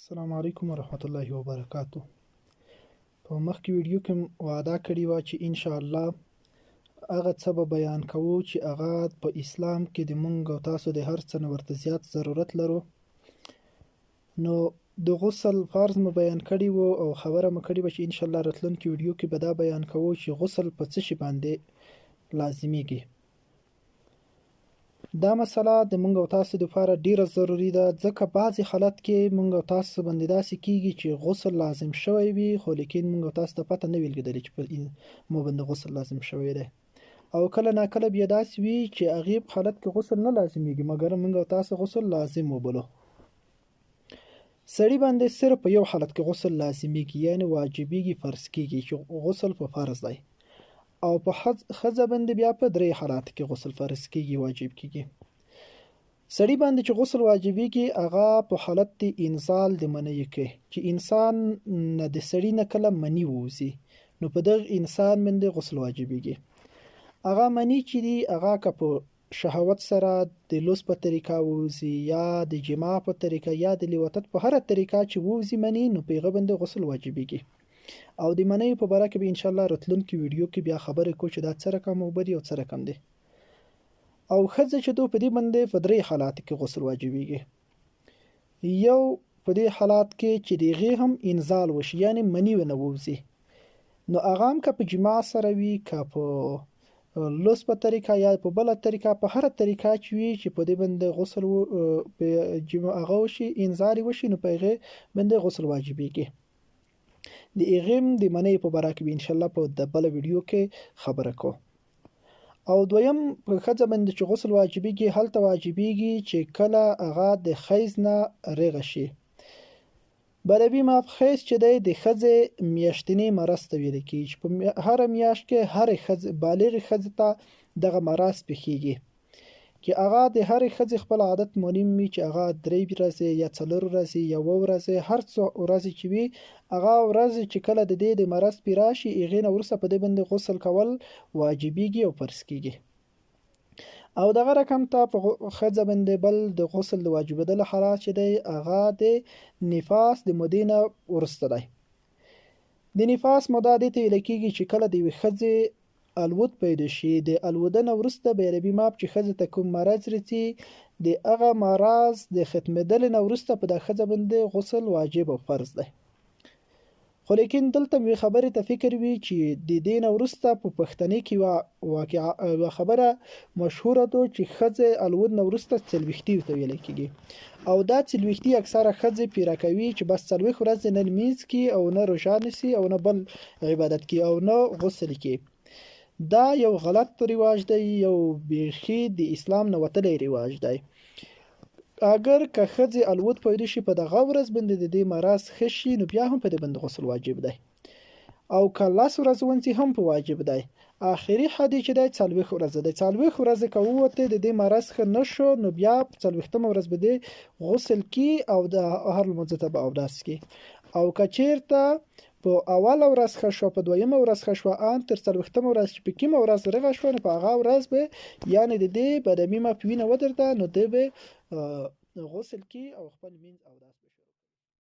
السلام علیکم ورحمت الله وبرکاتو. په مخکې ویډیو کې وعده کړې وه چې ان شاء الله هغه څه به بیان کوو چې هغه په اسلام کې د مونږ او تاسو د هر څه نه ورته زیات ضرورت لرو. نو د غسل فرض مو بیان کړی وو او خبره مو کړې وه چې ان شاء الله راتلونکي ویډیو کې به دا بیان کوو چې غسل په څه شي باندې لازمیږي. دا مسله د مونږ او تاسو لپاره ډیره ضروری ده، ځکه بعضې حالت کې مونږ او تاسو باندې داسې کیږي چې غسل لازم شوی وي، خو لیکن مونږ او تاسو ته پته نه وي لګېدلې چې په مو باندې غسل لازم شوی دی، او کله ناکله بیا داسې وي چې هغې په حالت کې غسل نه لازمیږي مګر مونږ او تاسو غسل لازم وبولو. سړي باندې صرف په یو حالت کې غسل لازمیږي، یعنی واجبیږي، فرض کیږي چې غسل په فرض دی، او په ښځه باندې بیا په درې حالات کې غسل فرض کیږي، واجب کیږي. سړي باندې چې غسل واجبیږي هغه په حالت د انزال د منی کې، چې انسان نه د سړي نه کله منی ووځي، نو په دغه انسان باندې غسل واجبیږي. هغه منی چې دی هغه که په شهوت سره د لوس په طریقه ووځي یا د جماع په طریقه یا د لیوتت په هره طریقه چې ووځي منی، نو په هغه باندې غسل واجبیږي. او د منی په باره کې به ان شاء الله راتلونکي ویډیو کې بیا خبرې کوو چې دا څه رقم اوبه دي او څه رقم دی. او ښځه چې دو په دې باندې په درې حالات کې غسل واجبیږي. یو په دې حالات کې چې د هغې هم انزال وشي، یعنی منی ونه ووځي، نو هغه هم که په جماع سره وي، که په لوس په طریقه یا په بله طریقه، په هره طریقه چې وي چې په دې باندې غسل هغه وشي، انزال وشي، نو په هغې باندې غسل واجبیږي. د هغې د منی په باره کې به ان شاء الله په بله ویډیو کې خبره کوو. او دویم په ښځه باندې چې غسل واجبیږي هلته واجبیږي چې کله هغه د حیض نه رغه شي. برابي مابخیز چې دی د ښځې میاشتنی مرض ته ویل کېږي، چې په هره میاشت کې هرې ښځې بالغې ښځې ته دغه مرض پیښیږي، چې هغه د هرې ښځې خپل عادت معلوم وي چې هغه 3 ورځې یا 4 ورځې یا 7 ورځې، هر څو ورځې چې وي، هغه ورځې چې کله د دې د مرض پې راشي هغې نه وروسته په دې باندې غسل کول واجبیږي او فرض کیږي. او دغه رقم ته په ښځه باندې بل د غسل د واجبېدلو حالات چې دی هغه د نفاس د مودې نه وروسته دی. د نفاس موده دې ته ویل کېږي چې کله د یوې ښځې الود پیدا شي، د الوده نه وروسته به عربي ماب چې ښځې ته کوم مرض راځي، د هغه مرض د ختمېدلو نه وروسته په دغه ښځه باندې غسل واجب او فرض دی. خو لیکن دلته یوې خبرې ته فکر وي چې د دې نه وروسته په پښتنې کې یوه خبره مشهوره ده چې ښځې الود نه وروسته څلوېښتي ورته ویلی کېږي، او دا څلوېښتي اکثره ښځې پیره کوي چې بس 4 ورځې نه لمونځ کړي او نه روژه نیسي او نه بل عبادت کړي او نه غسل کړي. دا یو غلط رواج دی، یو بیخي د اسلام نه وتلی رواج دی. اگر که ښځې الود پیدا شي په دغه ورځ باندې د دې مرض ښه شي، نو بیا هم په دې باندې غسل واجب دی، او که 10 ورځې ونڅي هم په واجب دی. آخري حد چې دی 4 ورځې دی. 4 ورځې که ووته د دې مرض ښه نه شو، نو بیا په 40مه ورځ به دې غسل کړي او د هر لمونځ ته به اودس کړي. او که چیرته په اوله ورځ ښه شو، په دویمه ورځ ښه شو، ان تر 40مه ورځ چې په کومه ورځ رغه شوه، نو په هغه ورځ به یعنې د دې بدمي ما په وینه ودرده، نو دی به غسل کړي او خپل لمونځ اودس